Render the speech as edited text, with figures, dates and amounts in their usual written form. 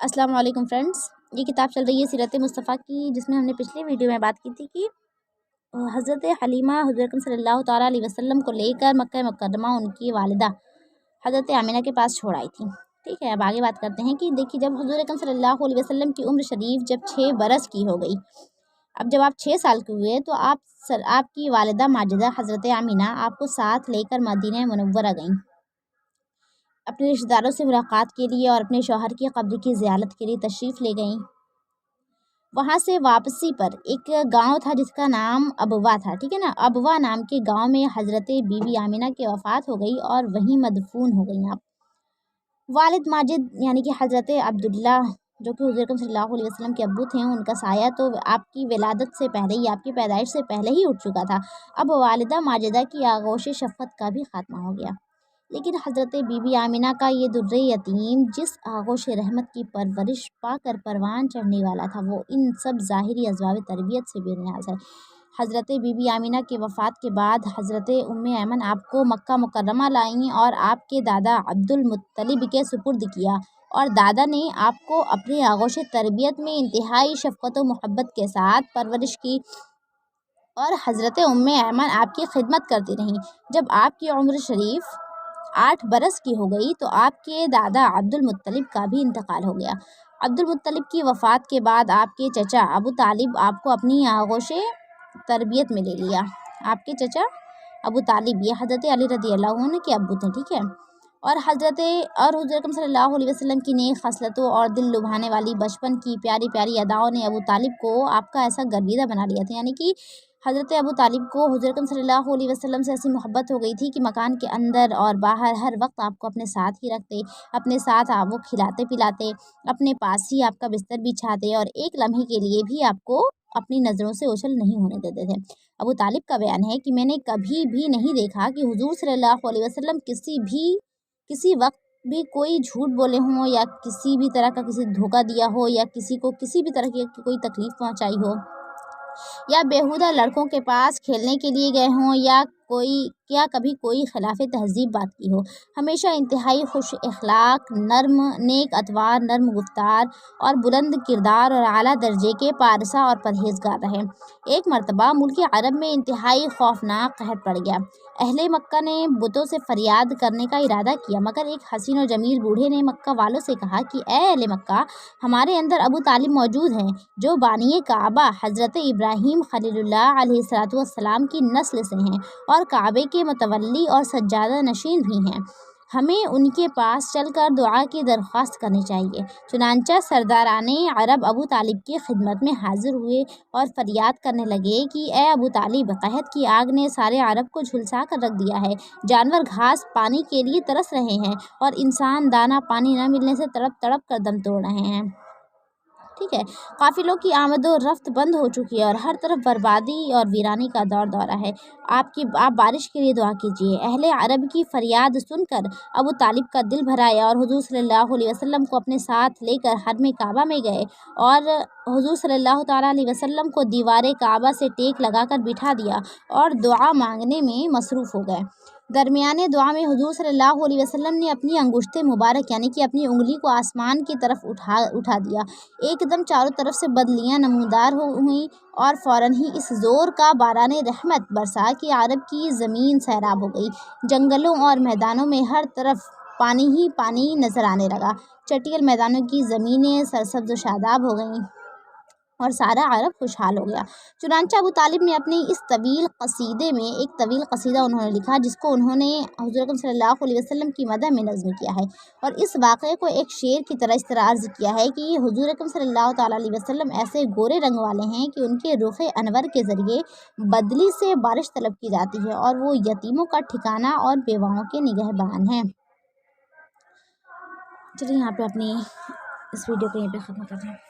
अस्सलाम वालेकुम फ्रेंड्स। ये किताब चल रही है सीरत मुस्तफ़ा की, जिसमें हमने पिछले वीडियो में बात की थी कि हज़रत हलीमा हुज़ूर अकरम सल्लल्लाहु ताला अलैहि वसल्लम को लेकर मक्का मुकर्रमा उनकी वालिदा हज़रत आमिना के पास छोड़ आई थी। ठीक है, अब आगे बात करते हैं कि देखिए, जब हुज़ूर अकरम सल्लल्लाहु अलैहि वसल्लम की उम्र शरीफ जब 6 बरस की हो गई, अब जब आप 6 साल के हुए तो आपकी वालिदा माजिदा हज़रत आमिना आपको साथ लेकर मदीना मुनव्वरा गईं अपने रिश्तेदारों से मुलाकात के लिए और अपने शौहर की कब्र की ज़ियारत के लिए तशरीफ़ ले गईं। वहाँ से वापसी पर एक गांव था जिसका नाम अबवा था। ठीक है ना, अबवा नाम के गांव में हज़रत बीबी आमिना की वफ़ात हो गई और वहीं मदफून हो गई आप। वालिद माजिद यानी कि हज़रत अब्दुल्ला, जो कि हुज़ूर अकरम सल्लल्लाहु अलैहि वसल्लम के अब्बू थे, उनका साया तो आपकी विलादत से पहले ही, आपकी पैदाइश से पहले ही उठ चुका था। अब वालिदा माजिदा की आगोश शफ़क़त का भी ख़ात्मा हो गया। लेकिन हज़रत बीबी आमिना का ये दुर्रे यतीम जिस आगोश रहमत की परवरिश पाकर परवान चढ़ने वाला था, वो इन सब ज़ाहिरी असबाब तरबियत से बेनियाज़ है। हज़रत बीबी आमिना के वफ़ात के बाद हज़रत उम्मे ऐमन आपको मक्का मुकर्रमा लाईं और आपके दादा अब्दुल मुत्तलिब के सुपुर्द किया, और दादा ने आपको अपने आगोश तरबियत में इंतहाई शफ़क़त व मोहब्बत के साथ परवरिश की, और हज़रत उम्मे ऐमन आपकी खिदमत करती रहीं। जब आपकी उम्र शरीफ 8 बरस की हो गई तो आपके दादा अब्दुल मुत्तलिब का भी इंतकाल हो गया। अब्दुल मुत्तलिब की वफ़ात के बाद आपके चचा अबू तालिब आपको अपनी आगोश तरबियत में ले लिया। आपके चचा अबू तालिब ये हज़रत अली रज़ी अल्लाह अन्हु के अब्बू थे। ठीक है, और हुज़ूर अकरम सल्लल्लाहु अलैहि वसल्लम की नेक खसलतों और दिल लुभाने वाली बचपन की प्यारी प्यारी अदाओं ने अबू तालिब को आपका ऐसा गर्विदा बना लिया था। यानी कि हज़रत अबू तालिब को हुज़ूर अकरम सल्लल्लाहु अलैहि वसल्लम से ऐसी मोहब्बत हो गई थी कि मकान के अंदर और बाहर हर वक्त आपको अपने साथ ही रखते, अपने साथ आप वो खिलाते पिलाते, अपने पास ही आपका बिस्तर बिछाते और एक लम्हे के लिए भी आपको अपनी नज़रों से ओझल नहीं होने देते थे। अबू तालिब का बयान है कि मैंने कभी भी नहीं देखा कि हुज़ूर सल्लल्लाहु अलैहि वसल्लम किसी वक्त भी कोई झूठ बोले हों, या किसी भी तरह का किसी धोखा दिया हो, या किसी को किसी भी तरह की कोई तकलीफ़ पहुँचाई हो, या बेहुदा लड़कों के पास खेलने के लिए गए हों, या कभी कोई खिलाफ तहज़ीब बात की हो। हमेशा इंतहाई खुश अखलाक, नर्म नेक अतवार, नर्म गुफ्तार और बुलंद किरदार और आला दर्जे के पारसा और परहेज़गार रहे। एक मरतबा मुल्क अरब में इंतहाई खौफनाक कहर पड़ गया। अहले मक्का ने बुतों से फरियाद करने का इरादा किया, मगर एक हसीन और जमील बूढ़े ने मक्का वालों से कहा कि ए अहले मक्का, हमारे अंदर अबू तालिब मौजूद हैं, जो बानी काबा हज़रत इब्राहीम खलीलुल्लाह अलैहिस्सलातु वस्सलाम की नस्ल से हैं और काबे के मतवल्ली और सज्जादा नशीन भी हैं। हमें उनके पास चलकर दुआ की दरख्वास्त करनी चाहिए। चुनांचा सरदाराने अरब अबू तालिब की खिदमत में हाजिर हुए और फरियाद करने लगे कि ए अबू तालिब, कहत की आग ने सारे अरब को झुलसा कर रख दिया है। जानवर घास पानी के लिए तरस रहे हैं और इंसान दाना पानी न मिलने से तड़प तड़प कर दम तोड़ रहे हैं। ठीक है, काफिलों की आमद व रफ्त बंद हो चुकी है और हर तरफ बर्बादी और वीरानी का दौर दौरा है। आप बारिश के लिए दुआ कीजिए। अहले अरब की फरियाद सुनकर अबू तालिब का दिल भराया और हुजूर सल्लल्लाहु अलैहि वसल्लम को अपने साथ लेकर हरम काबा में गए और हुजूर सल्लल्लाहु ताला अलैहि वसल्लम को दीवार काबा से टेक लगाकर बिठा दिया और दुआ मांगने में मसरूफ़ हो गए। दरमियाने दुआ में हुजूर सल्लल्लाहु अलैहि वसल्लम ने अपनी अंगुश्ते मुबारक यानी कि अपनी उंगली को आसमान की तरफ उठा दिया। एकदम चारों तरफ से बदलियाँ नमूदार हुईं और फ़ौरन ही इस ज़ोर का बाराने रहमत बरसा कि अरब की ज़मीन सैराब हो गई। जंगलों और मैदानों में हर तरफ पानी ही पानी नज़र आने लगा। चटियल मैदानों की ज़मीनें सरसब्ज़ व शादाब हो गईं और सारा अरब खुशहाल हो गया। चुनांचा अबू तालिब ने अपने इस तवील कसीदे में एक तवील कसीदा उन्होंने लिखा, जिसको उन्होंने हुज़ूर अकरम सल्लल्लाहु अलैहि वसल्लम की मदह में नज़्म किया है, और इस वाक़े को एक शेर की तरह इस तरह अर्ज़ किया है कि हुज़ूर अकरम सल्लल्लाहु ताला अलैहि वसल्लम ऐसे गोरे रंग वाले हैं कि उनके रुख़ अनवर के ज़रिए बदली से बारिश तलब की जाती है, और वो यतीमों का ठिकाना और बेवाओं के निगहबान हैं। चलिए यहाँ पे अपनी इस वीडियो को यहीं पे ख़त्म करते हैं।